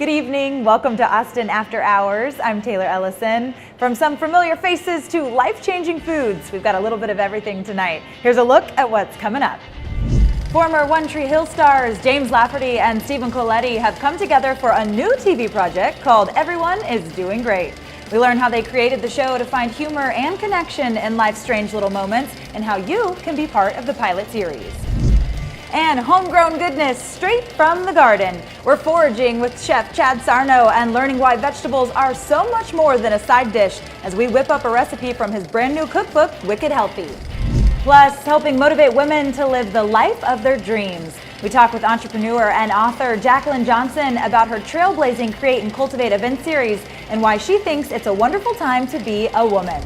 Good evening, welcome to Austin After Hours. I'm Taylor Ellison. From some familiar faces to life-changing foods, we've got a little bit of everything tonight. Here's a look at what's coming up. Former One Tree Hill stars James Lafferty and Stephen Colletti have come together for a new TV project called Everyone is Doing Great. We learn how they created the show to find humor and connection in life's strange little moments and how you can be part of the pilot series. And homegrown goodness straight from the garden. We're foraging with Chef Chad Sarno and learning why vegetables are so much more than a side dish as we whip up a recipe from his brand new cookbook, Wicked Healthy. Plus, helping motivate women to live the life of their dreams. We talk with entrepreneur and author Jaclyn Johnson about her trailblazing Create and Cultivate event series and why she thinks it's a wonderful time to be a woman.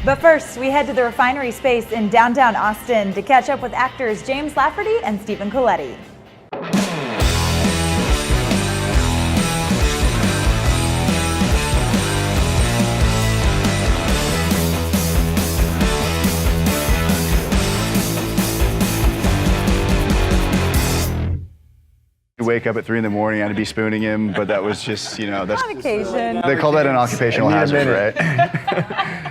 But first, we head to the Refinery Space in downtown Austin to catch up with actors James Lafferty and Stephen Colletti. Wake up at 3 in the morning, I'd be spooning him, but that was just, that's On occasion. They call that an occupational hazard, right?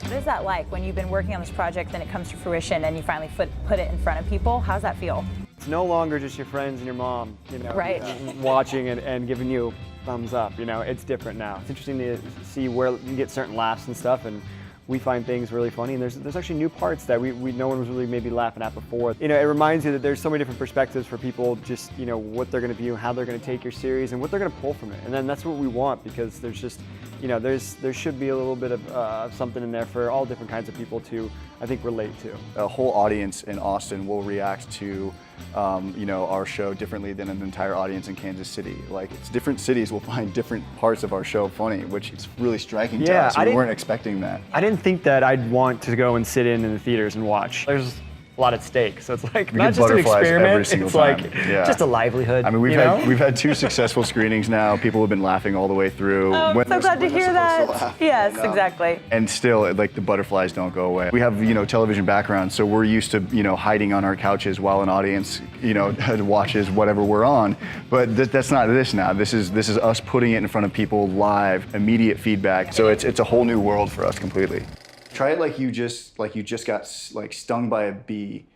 What is that like when you've been working on this project and it comes to fruition and you finally put it in front of people? How's that feel? It's no longer just your friends and your mom, Right. watching and giving you thumbs up. It's different now. It's interesting to see where you get certain laughs and stuff, and we find things really funny, and there's actually new parts that no one was really maybe laughing at before. It reminds you that there's so many different perspectives for people, just what they're going to view, how they're going to take your series, and what they're going to pull from it. And then that's what we want, because there's just there should be a little bit of something in there for all different kinds of people to, I think, relate to. A whole audience in Austin will react to our show differently than an entire audience in Kansas City. Like, it's different cities will find different parts of our show funny, which is really striking to us. We weren't expecting that. I didn't think that I'd want to go and sit in the theaters and watch. There's a lot at stake, so it's like not just an experiment, it's like just a livelihood. I mean, we've had 2 successful screenings now. People have been laughing all the way through. I'm so glad to hear that. Yes, exactly. And still, like, the butterflies don't go away. We have television backgrounds, so we're used to hiding on our couches while an audience watches whatever we're on. But that's not this now. This is us putting it in front of people live, immediate feedback. So it's a whole new world for us completely. Try it like you just got stung by a bee,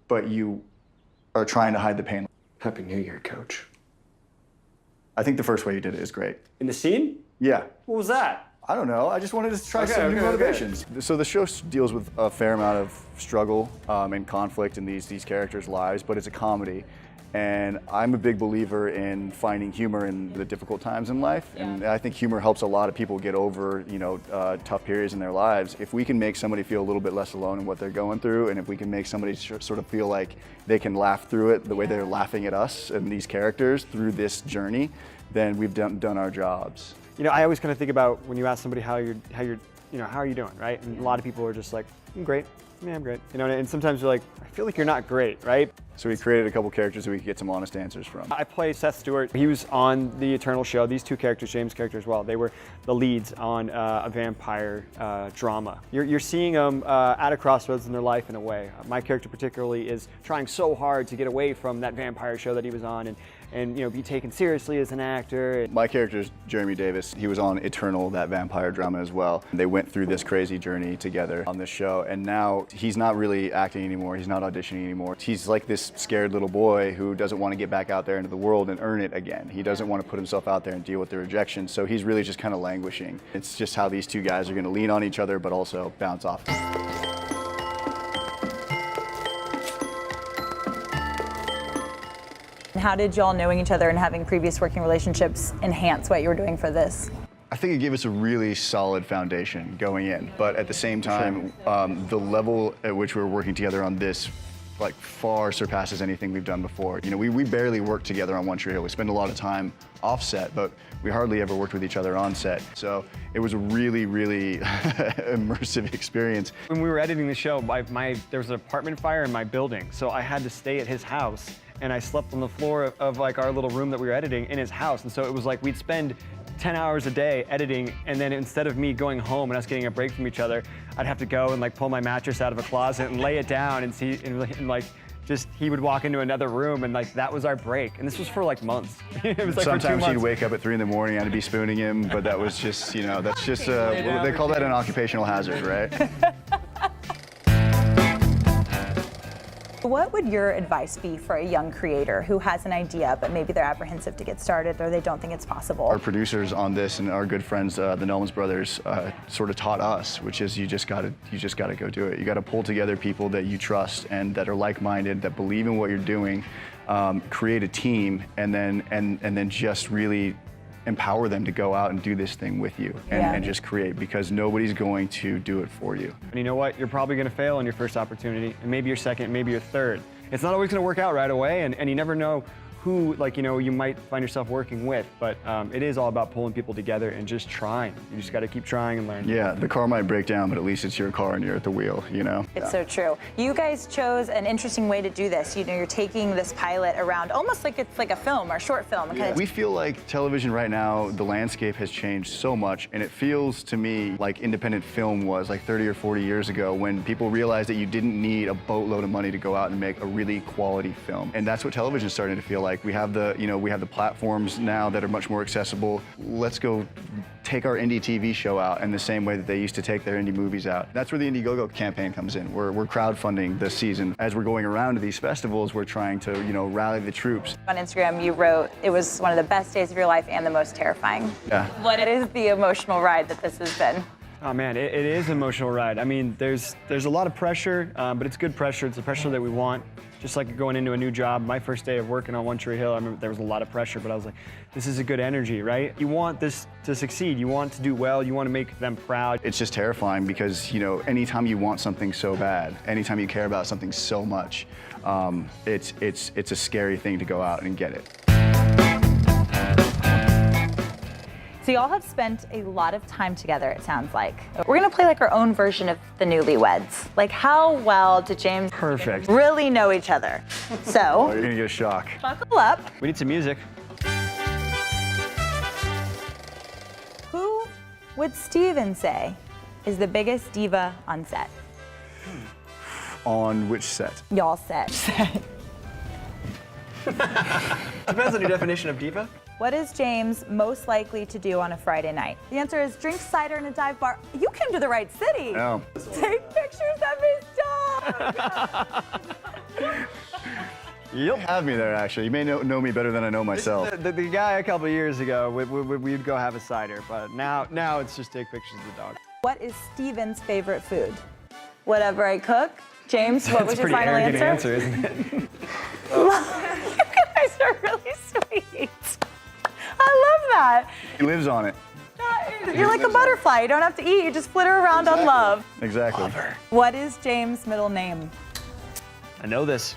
but you are trying to hide the pain. Happy New Year, Coach. I think the first way you did it is great. In the scene? Yeah. What was that? I don't know. I just wanted to try some new motivations. So the show deals with a fair amount of struggle and conflict in these characters' lives, but it's a comedy. And I'm a big believer in finding humor in the difficult times in life. And I think humor helps a lot of people get over, tough periods in their lives. If we can make somebody feel a little bit less alone in what they're going through, and if we can make somebody sort of feel like they can laugh through it the way they're laughing at us and these characters through this journey, then we've done our jobs. I always kind of think about when you ask somebody how are you doing, right? And a lot of people are just like, I'm great. Yeah, I'm great. And sometimes you're like, I feel like you're not great, right? So we created a couple characters that we could get some honest answers from. I play Seth Stewart. He was on the Eternal show. These 2 characters, James' character as well, they were the leads on a vampire drama. You're seeing them at a crossroads in their life in a way. My character particularly is trying so hard to get away from that vampire show that he was on and be taken seriously as an actor. My character is Jeremy Davis. He was on Eternal, that vampire drama as well. They went through this crazy journey together on this show, and now he's not really acting anymore. He's not auditioning anymore. He's like this scared little boy who doesn't want to get back out there into the world and earn it again. He doesn't want to put himself out there and deal with the rejection, so he's really just kind of languishing. It's just how these 2 guys are going to lean on each other but also bounce off. How did y'all knowing each other and having previous working relationships enhance what you were doing for this? I think it gave us a really solid foundation going in, but at the same time, the level at which we're working together on this far surpasses anything we've done before. We barely work together on One Tree Hill. We spend a lot of time off set, but we hardly ever worked with each other on set. So it was a really, really immersive experience. When we were editing the show, there was an apartment fire in my building, so I had to stay at his house, and I slept on the floor of our little room that we were editing in his house. And so it was like we'd spend 10 hours a day editing, and then instead of me going home and us getting a break from each other, I'd have to go and like pull my mattress out of a closet and lay it down and see, and like, just he would walk into another room, and like that was our break. And this was for like months. It was like Sometimes for 2 months. he'd wake up at 3 in the morning, I'd be spooning him, but that was just, you know, that's just, they call that an occupational hazard, right? What would your advice be for a young creator who has an idea, but maybe they're apprehensive to get started or they don't think it's possible? Our producers on this and our good friends, the Nelmans brothers, sort of taught us, which is you just gotta go do it. You gotta pull together people that you trust and that are like-minded, that believe in what you're doing, create a team, and then just really empower them to go out and do this thing with you and just create, because nobody's going to do it for you. And you know what? You're probably going to fail on your first opportunity, and maybe your second, maybe your third. It's not always going to work out right away, and you never know who, like, you know, you might find yourself working with, but it is all about pulling people together and just trying. You just got to keep trying and learning. Yeah, the car might break down, but at least it's your car and you're at the wheel, you know? It's so true. You guys chose an interesting way to do this. You know, you're taking this pilot around almost like it's like a film or short film. Yeah. We feel like television right now, the landscape has changed so much, and it feels to me like independent film was like 30 or 40 years ago, when people realized that you didn't need a boatload of money to go out and make a really quality film. And that's what television is starting to feel like. We have the platforms now that are much more accessible. Let's go take our indie TV show out in the same way that they used to take their indie movies out. That's where the Indiegogo campaign comes in. We're crowdfunding this season. As we're going around to these festivals, we're trying to, you know, rally the troops. On Instagram, you wrote, it was one of the best days of your life and the most terrifying. Yeah. What is the emotional ride that this has been? Oh man, it is an emotional ride. I mean, there's a lot of pressure, but it's good pressure. It's the pressure that we want. Just like going into a new job, my first day of working on One Tree Hill, I remember there was a lot of pressure, but I was like, this is a good energy, right? You want this to succeed. You want to do well. You want to make them proud. It's just terrifying because, you know, anytime you want something so bad, anytime you care about something so much, it's a scary thing to go out and get it. So y'all have spent a lot of time together, it sounds like. We're gonna play like our own version of the Newlyweds. Like, how well did James Perfect. really know each other? Oh, So, you're gonna get a shock. buckle up. We need some music. Who would Steven say is the biggest diva on set? On which set? Y'all set. Depends on your definition of diva. What is James most likely to do on a Friday night? The answer is drink cider in a dive bar. You came to the right city. No. Take pictures of his dog. Yep. Have me there, actually. You may know me better than I know myself. The guy a couple of years ago, we'd go have a cider, but now it's just take pictures of the dog. What is Steven's favorite food? Whatever I cook. James, what was your final answer? That's a pretty arrogant answer, isn't it? You guys are really sweet. I love that. He lives on it. You're like a butterfly. You don't have to eat. You just flitter around on love. Exactly. What is James' middle name? I know this.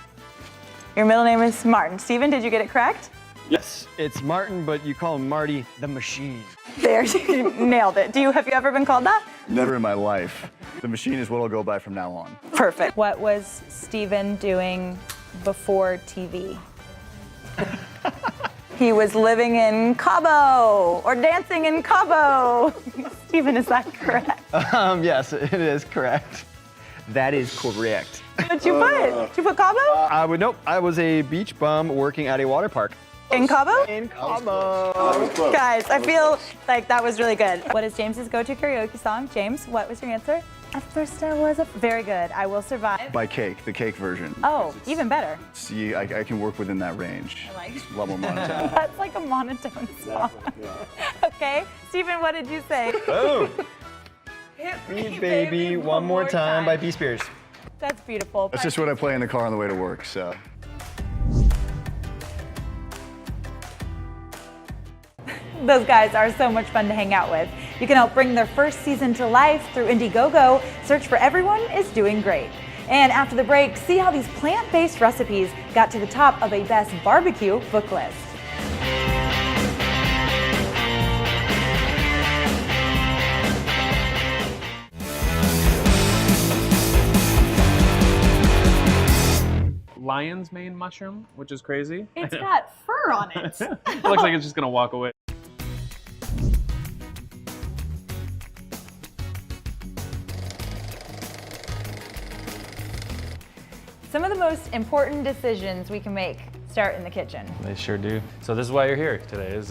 Your middle name is Martin. Steven, did you get it correct? Yes, it's Martin, but you call him Marty the Machine. There, you nailed it. Have you ever been called that? Never in my life. The machine is what I'll go by from now on. Perfect. What was Steven doing before TV? He was living in Cabo or dancing in Cabo. Steven, is that correct? Yes, it is correct. That is correct. What'd you put? Did you put Cabo? Nope. I was a beach bum working at a water park. In Cabo? In Cabo. Guys, I feel like that was really good. What is James's go-to karaoke song? James, what was your answer? At first I was very good. I Will Survive. By Cake, the Cake version. Oh, even better. See, I can work within that range. I like it. A lot more monotone. That's like a monotone song. Okay, Steven, what did you say? Oh. Hit me, baby, one more time by B. Spears. That's beautiful. That's just what I play in the car on the way to work, so. Those guys are so much fun to hang out with. You can help bring their first season to life through Indiegogo. Search for Everyone is Doing Great. And after the break, see how these plant-based recipes got to the top of a best barbecue book list. Lion's mane mushroom, which is crazy. It's got fur on it. It looks like it's just gonna walk away. Some of the most important decisions we can make start in the kitchen. They sure do. So this is why you're here today, is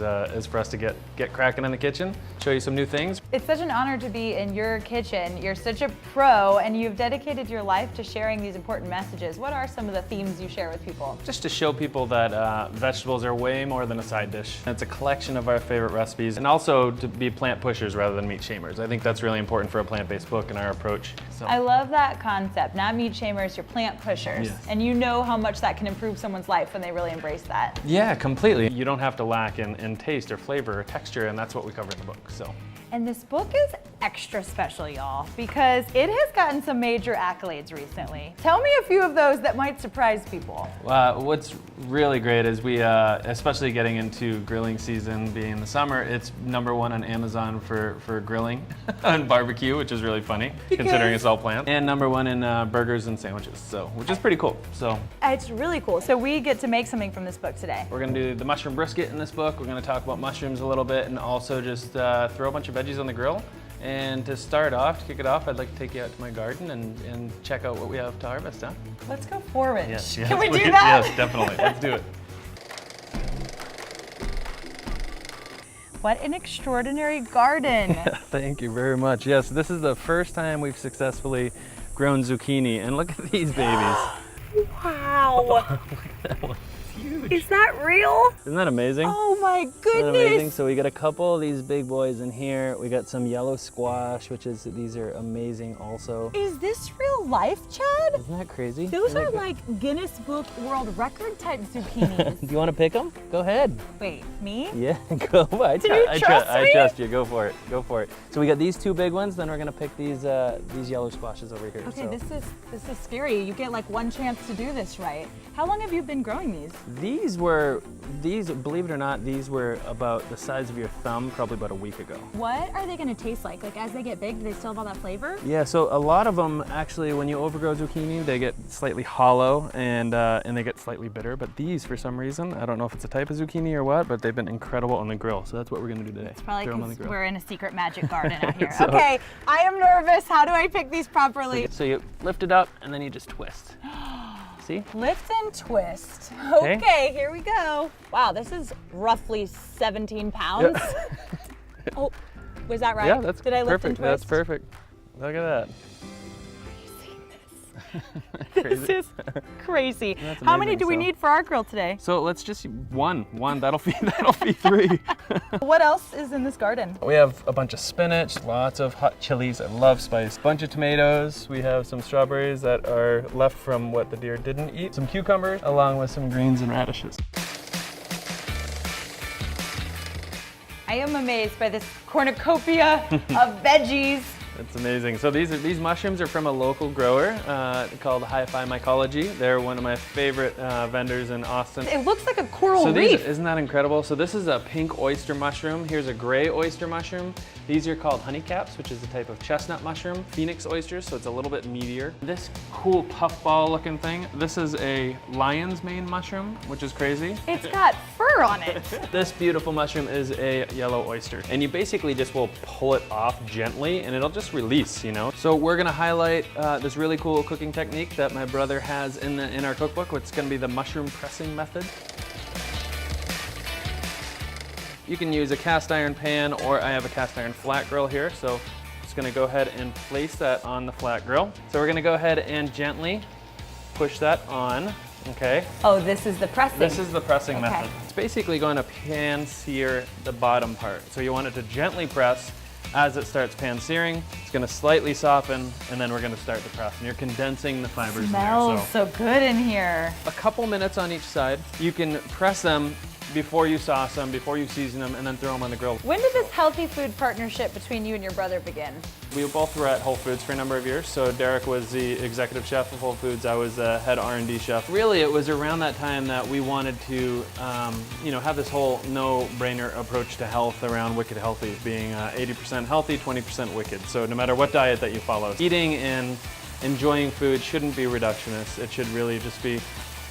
for us to get cracking in the kitchen, show you some new things. It's such an honor to be in your kitchen. You're such a pro, and you've dedicated your life to sharing these important messages. What are some of the themes you share with people? Just to show people that vegetables are way more than a side dish. It's a collection of our favorite recipes, and also to be plant pushers rather than meat shamers. I think that's really important for a plant-based book and our approach. So. I love that concept. Not meat shamers, you're plant pushers. Yes. And you know how much that can improve someone's life when they really embrace that. Yeah, completely. You don't have to lack in taste or flavor or texture, and that's what we cover in the book. So. And this book is extra special, y'all, because it has gotten some major accolades recently. Tell me a few of those that might surprise people. What's really great is we, especially getting into grilling season being the summer, it's #1 on Amazon for grilling and barbecue, which is really funny considering it's all plants. And #1 in burgers and sandwiches, so which is pretty cool. So it's really cool. So we get to make something from this book today. We're gonna do the mushroom brisket in this book. We're gonna talk about mushrooms a little bit and also just throw a bunch of veggies on the grill. And to start off, to kick it off, I'd like to take you out to my garden and check out what we have to harvest, huh? Let's go forward. Yes, Can we do that? Yes, definitely. Let's do it. What an extraordinary garden. Thank you very much. Yes, this is the first time we've successfully grown zucchini. And look at these babies. Wow. That one's huge. Is that real? Isn't that amazing? Oh my Isn't that amazing? goodness. So we got a couple of these big boys in here. We got some yellow squash, these are amazing also. Is this real life, Chad? Isn't that crazy? Those Isn't are that like Guinness Book World Record type zucchinis. Do you want to pick them? Go ahead. Wait, me? Yeah, go. I trust me? trust you. Go for it. Go for it. So we got these two big ones. Then we're gonna pick these yellow squashes over here. Okay, so. this is scary. You get like one chance to do this right. How long have you been growing these? These, believe it or not, these were about the size of your thumb probably about a week ago. What are they gonna taste like? Like as they get big, do they still have all that flavor? Yeah, so a lot of them actually, when you overgrow zucchini, they get slightly hollow and they get slightly bitter. But these, for some reason, I don't know if it's a type of zucchini or what, but they've been incredible on the grill. So that's what we're gonna do today. It's probably Throw 'em on the because grill. we're in a secret magic garden out here. So- Okay, I am nervous. How do I pick these properly? So you lift it up and then you just twist. See? Lift and twist. Okay. Okay, here we go. Wow, this is roughly 17 pounds. Oh, was that right? Yeah, that's Did I lift and perfect. That's twist? perfect. Look at that. This is crazy. That's How many amazing, do we so- need for our grill today? So let's just one. That'll be 3. What else is in this garden? We have a bunch of spinach, lots of hot chilies. I love spice. Bunch of tomatoes. We have some strawberries that are left from what the deer didn't eat. Some cucumbers, along with some greens and radishes. I am amazed by this cornucopia of veggies. It's amazing. So these mushrooms are from a local grower called Hi-Fi Mycology. They're one of my favorite vendors in Austin. It looks like a coral So reef. isn't that incredible? So this is a pink oyster mushroom. Here's a gray oyster mushroom. These are called honeycaps, which is a type of chestnut mushroom. Phoenix oysters, so it's a little bit meatier. This cool puffball looking thing, this is a lion's mane mushroom, which is crazy. It's got fur on it. This beautiful mushroom is a yellow oyster. And you basically just will pull it off gently and it'll just release, you know? So we're gonna highlight this really cool cooking technique that my brother has in our cookbook, which is gonna be the mushroom pressing method. You can use a cast iron pan, or I have a cast iron flat grill here. So just gonna go ahead and place that on the flat grill. So we're gonna go ahead and gently push that on, okay? Oh, this is the pressing. This is the pressing Okay. method. It's basically going to pan sear the bottom part. So you want it to gently press. As it starts pan searing, it's gonna slightly soften, and then we're gonna start the press. And you're condensing the fibers in there. Smells so good in here. A couple minutes on each side. You can press them before you sauce them, before you season them, and then throw them on the grill. When did this healthy food partnership between you and your brother begin? We both were at Whole Foods for a number of years. So Derek was the executive chef of Whole Foods. I was the head R&D chef. Really, it was around that time that we wanted to, have this whole no-brainer approach to health around Wicked Healthy, being 80% healthy, 20% wicked. So no matter what diet that you follow, eating and enjoying food shouldn't be reductionist. It should really just be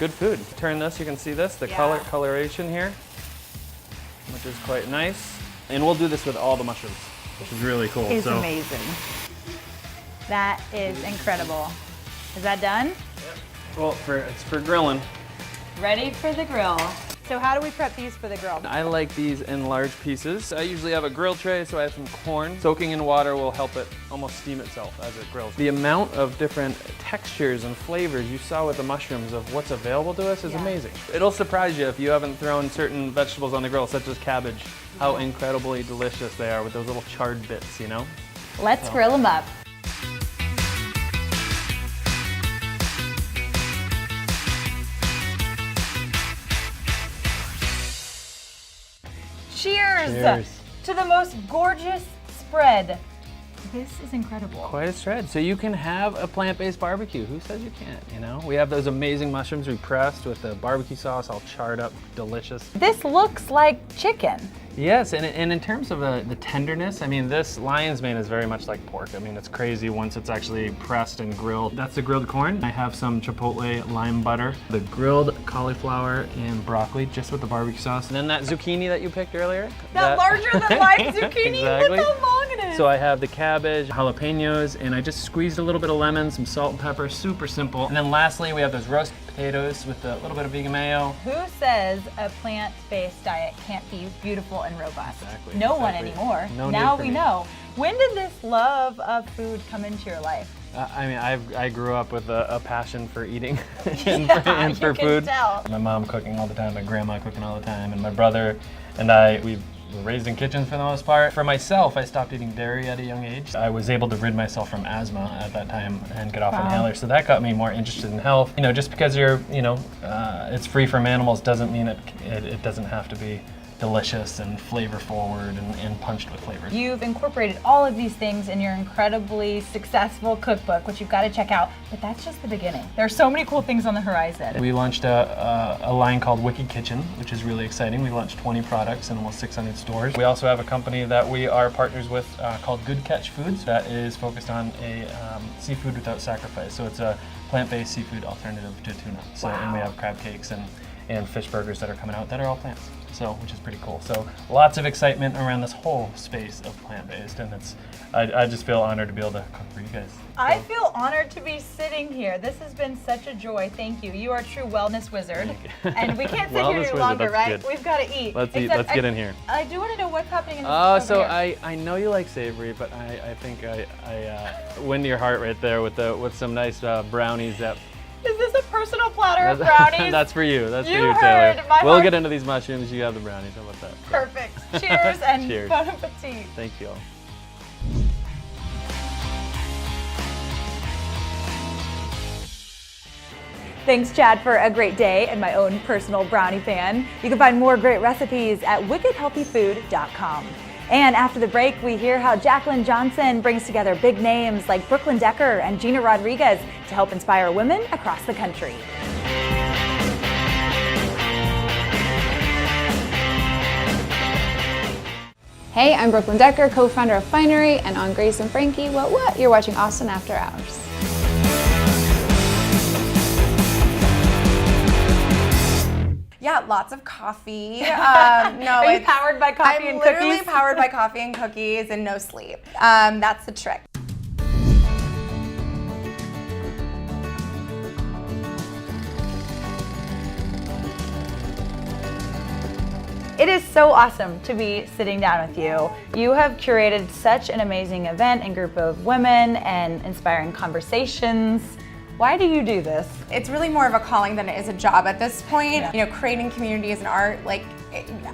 good food. Turn this, you can see this, the Yeah. coloration here, which is quite nice. And we'll do this with all the mushrooms, which is really cool. It's So amazing. That is incredible. Is that done? Well, it's for grilling. Ready for the grill. So how do we prep these for the grill? I like these in large pieces. I usually have a grill tray, so I have some corn. Soaking in water will help it almost steam itself as it grills. The amount of different textures and flavors you saw with the mushrooms of what's available to us is amazing. It'll surprise you if you haven't thrown certain vegetables on the grill, such as cabbage, how incredibly delicious they are with those little charred bits, you know? Let's grill them up. Cheers, Cheers to the most gorgeous spread. This is incredible. Quite a spread. So you can have a plant-based barbecue. Who says you can't, you know? We have those amazing mushrooms we pressed with the barbecue sauce all charred up, delicious. This looks like chicken. Yes, and in terms of the tenderness, I mean, this lion's mane is very much like pork. I mean, it's crazy once it's actually pressed and grilled. That's the grilled corn. I have some chipotle lime butter, the grilled cauliflower and broccoli just with the barbecue sauce. And then that zucchini that you picked earlier. That larger than life zucchini, Exactly. look how long it is. So I have the cabbage, jalapenos, and I just squeezed a little bit of lemon, some salt and pepper, super simple. And then lastly, we have those roast potatoes with a little bit of vegan mayo. Who says a plant-based diet can't be beautiful and robust? Exactly, No one exactly. anymore. No now need for we me. know. When did this love of food come into your life? I mean, I grew up with a passion for eating and Yeah, for you can food. tell. My mom cooking all the time, my grandma cooking all the time, and my brother and I, we were raised in kitchens for the most part. For myself, I stopped eating dairy at a young age. I was able to rid myself from asthma at that time and get off inhalers, so that got me more interested in health. You know, just because it's free from animals doesn't mean it doesn't have to be delicious and flavor forward and punched with flavors. You've incorporated all of these things in your incredibly successful cookbook, which you've got to check out, but that's just the beginning. There are so many cool things on the horizon. We launched a line called Wicked Kitchen, which is really exciting. We launched 20 products in almost 600 stores. We also have a company that we are partners with called Good Catch Foods that is focused on a seafood without sacrifice. So it's a plant-based seafood alternative to tuna. So, and we have crab cakes and fish burgers that are coming out that are all plants. So, which is pretty cool. So, lots of excitement around this whole space of plant-based, and I just feel honored to be able to cook for you guys. I feel honored to be sitting here. This has been such a joy. Thank you. You are a true wellness wizard, and we can't sit here Wellness any wizard, longer, that's right? good. We've got to eat. Let's eat. Except Let's get in here. I do want to know what's happening in this. Oh, over so here. I know you like savory, but I think I win your heart right there with some nice brownies that. Is this a personal platter of brownies? That's for you. That's You for you, heard Taylor. my We'll heart. get into these mushrooms. You have the brownies. How about that? Perfect. Cheers and Cheers. bon appetit. Thank you all. Thanks, Chad, for a great day and my own personal brownie pan. You can find more great recipes at wickedhealthyfood.com. And after the break, we hear how Jaclyn Johnson brings together big names like Brooklyn Decker and Gina Rodriguez to help inspire women across the country. Hey, I'm Brooklyn Decker, co-founder of Finery, and on Grace and Frankie, what? You're watching Austin After Hours. Yeah, lots of coffee. Are you powered by coffee I'm and literally cookies? powered by coffee and cookies and no sleep. That's the trick. It is so awesome to be sitting down with you. You have curated such an amazing event and group of women and inspiring conversations. Why do you do this? It's really more of a calling than it is a job at this point. Yeah. You know, creating community is an art, like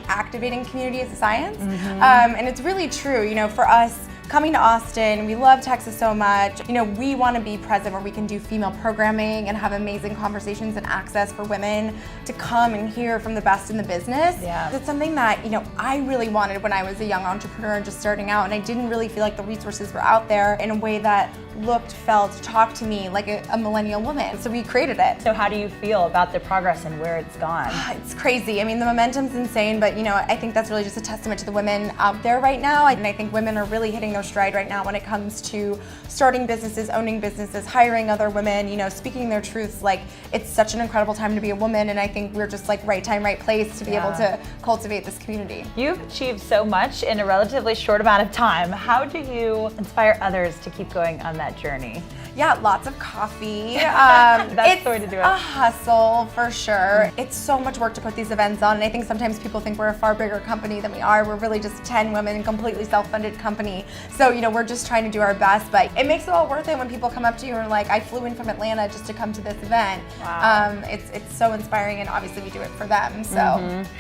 activating community is a science. And it's really true, you know, for us, coming to Austin, we love Texas so much. You know, we want to be present where we can do female programming and have amazing conversations and access for women to come and hear from the best in the business. Yeah. It's something that, you know, I really wanted when I was a young entrepreneur and just starting out, and I didn't really feel like the resources were out there in a way that looked, felt, talked to me like a millennial woman. So we created it. So how do you feel about the progress and where it's gone? It's crazy. I mean, the momentum's insane, but you know, I think that's really just a testament to the women out there right now. And I think women are really hitting their stride right now when it comes to starting businesses, owning businesses, hiring other women, you know, speaking their truths. Like, it's such an incredible time to be a woman, and I think we're just like right time, right place to be able to cultivate this community. You've achieved so much in a relatively short amount of time. How do you inspire others to keep going on that that journey? Yeah, lots of coffee. That's the way to do it. It's a hustle for sure. It's so much work to put these events on, and I think sometimes people think we're a far bigger company than we are. We're really just 10 women, completely self-funded company. So, we're just trying to do our best, but it makes it all worth it when people come up to you and are like, I flew in from Atlanta just to come to this event. Wow. It's so inspiring, and obviously we do it for them, so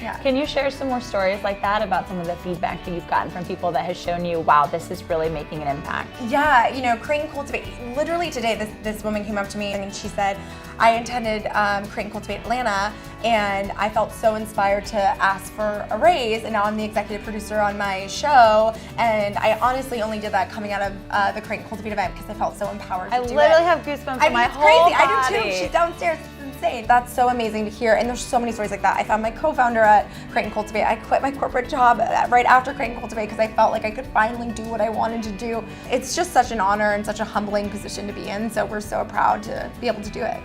yeah. Can you share some more stories like that about some of the feedback that you've gotten from people that has shown you, wow, this is really making an impact? Yeah, Create and Cultivate. Literally today, this woman came up to me and she said, I attended Create and Cultivate Atlanta, and I felt so inspired to ask for a raise, and now I'm the executive producer on my show, and I honestly only did that coming out of the Create and Cultivate event because I felt so empowered to do it. I literally have goosebumps on my it's whole crazy. body. I do too. She's downstairs. It's insane. That's so amazing to hear, and there's so many stories like that. I found my co-founder at Create and Cultivate. I quit my corporate job right after Create and Cultivate because I felt like I could finally do what I wanted to do. It's just such an honor and such a humbling position to be in, so we're so proud to be able to do it.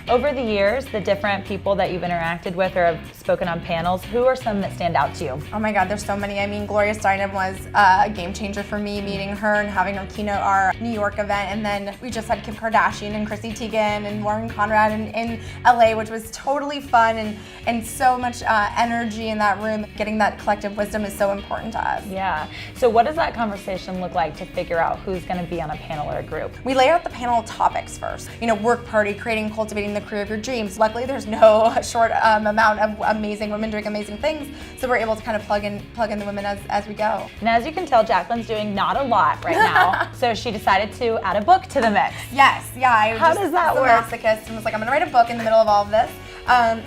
Over the years, the different people that you've interacted with or have spoken on panels, who are some that stand out to you? Oh my God, there's so many. I mean, Gloria Steinem was a game changer for me, meeting her and having her keynote our New York event. And then we just had Kim Kardashian and Chrissy Teigen and Lauren Conrad in LA, which was totally fun and so much energy in that room. Getting that collective wisdom is so important to us. Yeah. So what does that conversation look like to figure out who's going to be on a panel or a group? We lay out the panel topics first. Work party, creating and cultivating the career of your dreams. Luckily, there's no short amount of amazing women doing amazing things, so we're able to kind of plug in the women as we go. And as you can tell, Jaclyn's doing not a lot right now, so she decided to add a book to the mix. Yes, yeah. How does that work? Masochist and was like, I'm gonna write a book in the middle of all of this.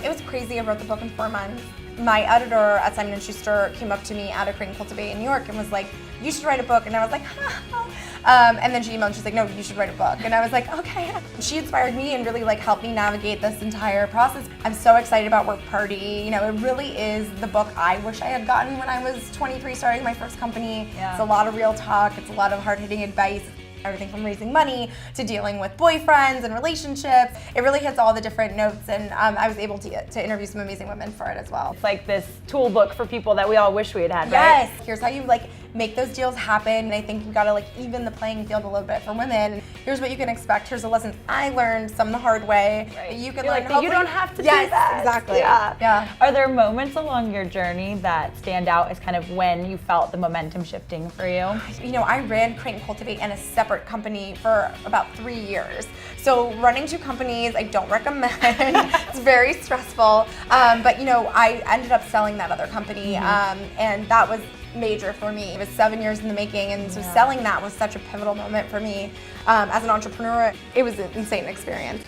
It was crazy. I wrote the book in 4 months. My editor at Simon & Schuster came up to me at a Create and Cultivate in New York and was like, you should write a book. And I was like, and then she emailed and she's like, no, you should write a book. And I was like, okay. She inspired me and really helped me navigate this entire process. I'm so excited about Work Party. It really is the book I wish I had gotten when I was 23 starting my first company. Yeah. It's a lot of real talk. It's a lot of hard-hitting advice. Everything from raising money to dealing with boyfriends and relationships. It really hits all the different notes, and I was able to interview some amazing women for it as well. It's like this tool book for people that we all wish we had had, right? Yes, here's how you make those deals happen, and I think you gotta even the playing field a little bit for women. Here's what you can expect. Here's the lessons I learned, some the hard way. Right. You can You're learn. like, you don't have to do yes, that. Exactly. Yeah. Are there moments along your journey that stand out as kind of when you felt the momentum shifting for you? I ran Create and Cultivate in a separate company for about 3 years. So running 2 companies, I don't recommend. It's very stressful. But I ended up selling that other company, and that was major for me. It was 7 years in the making, and so selling that was such a pivotal moment for me. As an entrepreneur, it was an insane experience.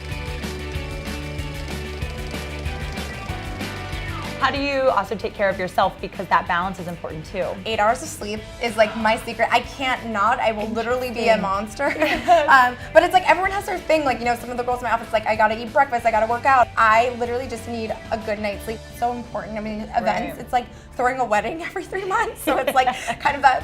How do you also take care of yourself, because that balance is important too? 8 hours of sleep is my secret. I can't not. I will literally be a monster. But it's everyone has their thing. Some of the girls in my office, I gotta eat breakfast, I gotta work out. I literally just need a good night's sleep. It's so important. Events, right. It's like throwing a wedding every 3 months. So it's kind of that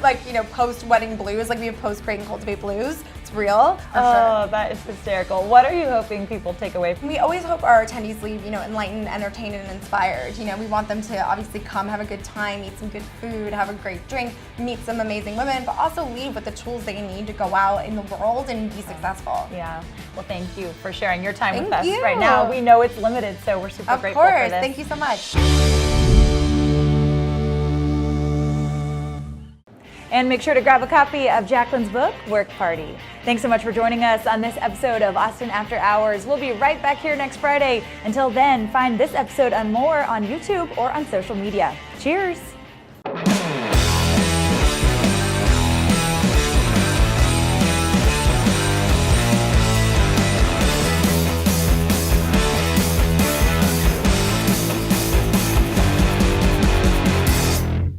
post-wedding blues. We have post-Create and Cultivate blues. It's real. For sure. That is hysterical. What are you hoping people take away from? We always hope our attendees leave, enlightened, entertained, and inspired. We want them to obviously come, have a good time, eat some good food, have a great drink, meet some amazing women, but also leave with the tools they need to go out in the world and be successful. Yeah. Well, thank you for sharing your time with us you. right now. We know it's limited, so we're super grateful for this. Of course. Thank you so much. And make sure to grab a copy of Jaclyn's book, Work Party. Thanks so much for joining us on this episode of Austin After Hours. We'll be right back here next Friday. Until then, find this episode and more on YouTube or on social media. Cheers.